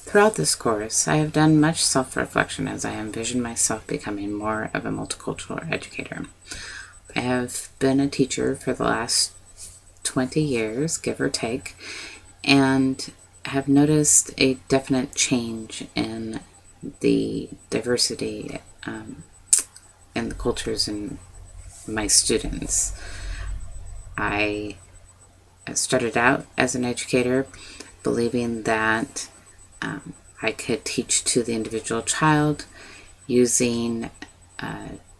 Throughout this course, I have done much self-reflection as I envision myself becoming more of a multicultural educator. I have been a teacher for the last 20 years, give or take, and have noticed a definite change in the diversity in the cultures in my students. I started out as an educator believing that I could teach to the individual child using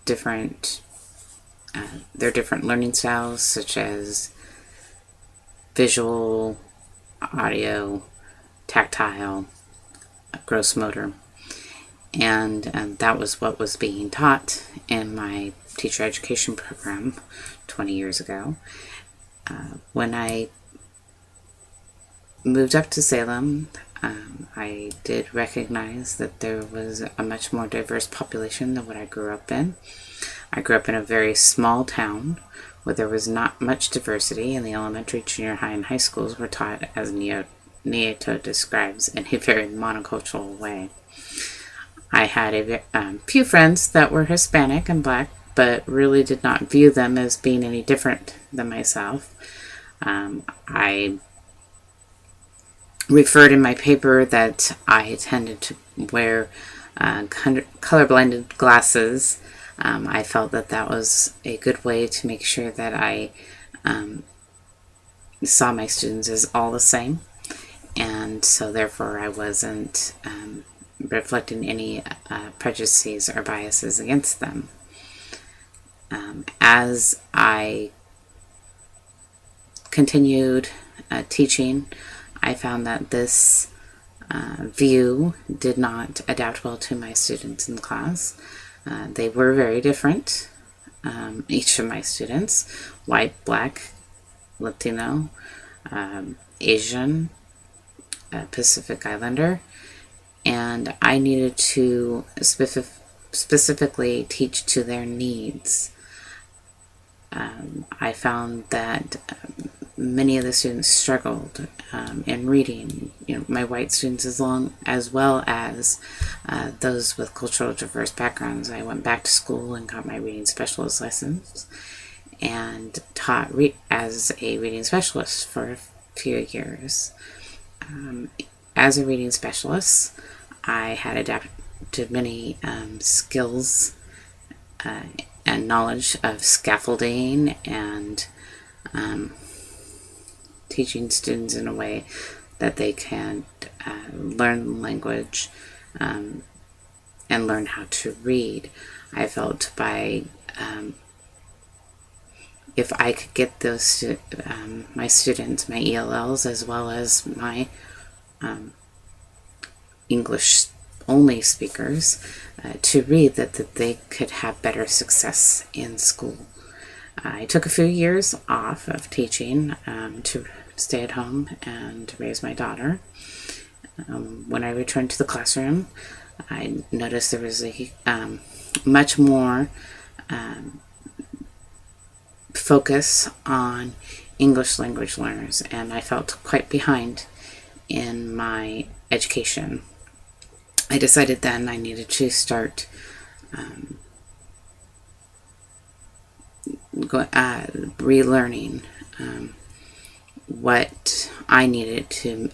different their different learning styles, such as visual, audio, tactile, gross motor, and that was what was being taught in my teacher education program 20 years ago. When I moved up to Salem, I did recognize that there was a much more diverse population than what I grew up in. I grew up in a very small town where there was not much diversity, and the elementary, junior high, and high schools were taught as Nieto describes, in a very monocultural way. I had a few friends that were Hispanic and Black, but really did not view them as being any different than myself. I referred in my paper that I tended to wear color-blinded glasses. I felt that that was a good way to make sure that I saw my students as all the same, and so therefore I wasn't reflecting any prejudices or biases against them. As I continued teaching, I found that this view did not adapt well to my students in the class. They were very different, each of my students: white, black, Latino, Asian, Pacific Islander, and I needed to specifically teach to their needs. I found that many of the students struggled in reading. My white students as well as those with cultural diverse backgrounds. I went back to school and got my reading specialist license and taught as a reading specialist for a few years. As a reading specialist, I had adapted many skills and knowledge of scaffolding and teaching students in a way that they can learn language and learn how to read. I felt if I could get those my students, my ELLs, as well as my English only speakers, to read, that they could have better success in school. I took a few years off of teaching to stay at home and raise my daughter. When I returned to the classroom, I noticed there was a much more focus on English language learners, and I felt quite behind in my education. I decided then I needed to start relearning what I needed to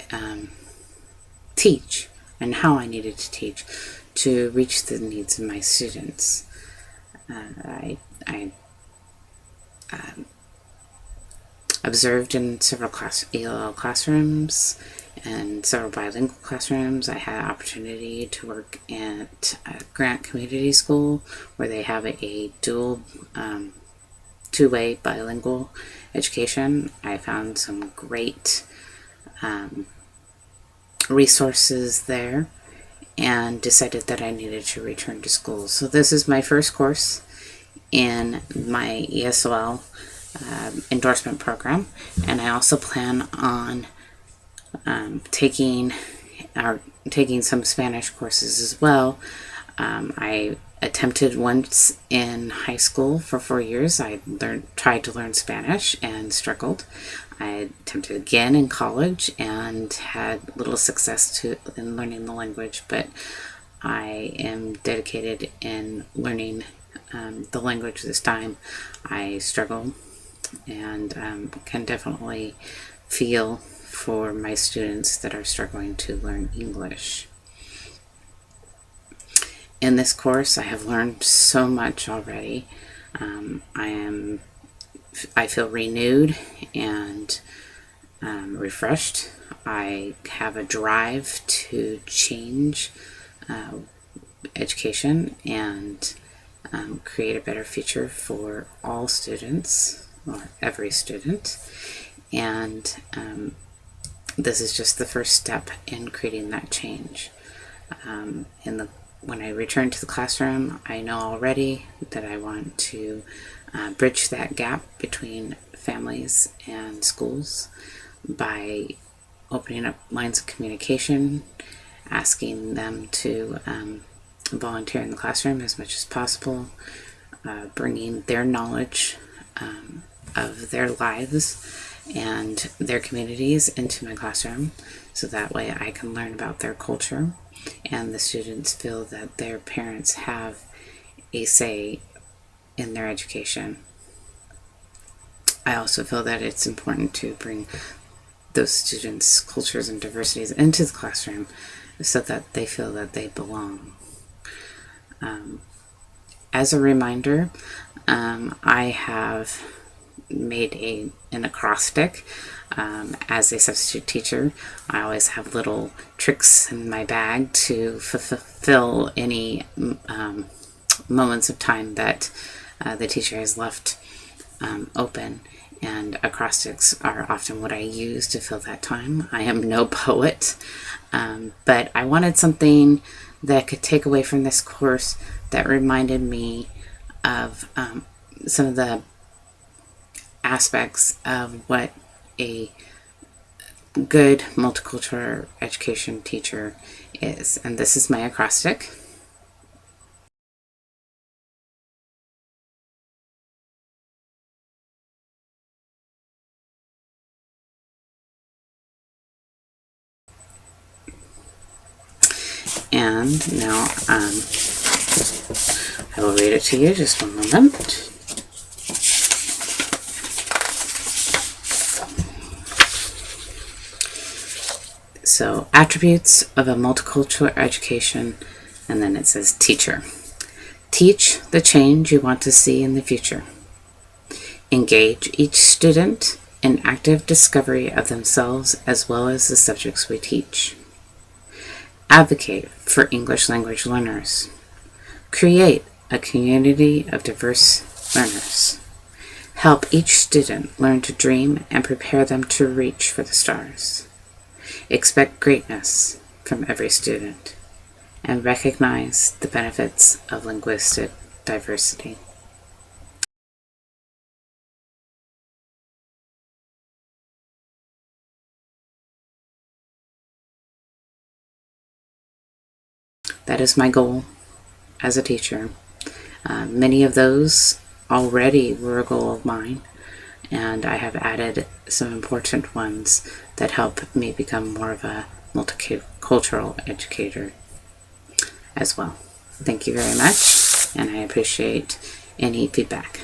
teach and how I needed to teach to reach the needs of my students. I observed in several ELL classrooms and several bilingual classrooms. I had an opportunity to work at Grant Community School, where they have a dual two-way bilingual education. I found some great resources there and decided that I needed to return to school. So this is my first course in my ESOL endorsement program, and I also plan on taking some Spanish courses as well. I attempted once in high school for 4 years. I tried to learn Spanish and struggled. I attempted again in college and had little success in learning the language, but I am dedicated in learning the language this time. I struggle and can definitely feel for my students that are struggling to learn English. In this course, I have learned so much already. I feel renewed and refreshed. I have a drive to change education and create a better future for all students, or every student. And this is just the first step in creating that change. When I return to the classroom, I know already that I want to bridge that gap between families and schools by opening up lines of communication, asking them to volunteer in the classroom as much as possible, bringing their knowledge of their lives and their communities into my classroom, so that way I can learn about their culture and the students feel that their parents have a say in their education. I also feel that it's important to bring those students' cultures and diversities into the classroom so that they feel that they belong. As a reminder, I have made an acrostic. As a substitute teacher, I always have little tricks in my bag to fulfill any moments of time that the teacher has left open, and acrostics are often what I use to fill that time. I am no poet, but I wanted something that could take away from this course that reminded me of some of the aspects of what a good multicultural education teacher is. And this is my acrostic. And now I will read it to you, just one moment. So, attributes of a multicultural education, and then it says teacher. Teach the change you want to see in the future. Engage each student in active discovery of themselves as well as the subjects we teach. Advocate for English language learners. Create a community of diverse learners. Help each student learn to dream and prepare them to reach for the stars. Expect greatness from every student and recognize the benefits of linguistic diversity. That is my goal as a teacher. Many of those already were a goal of mine, and I have added some important ones that help me become more of a multicultural educator as well. Thank you very much, and I appreciate any feedback.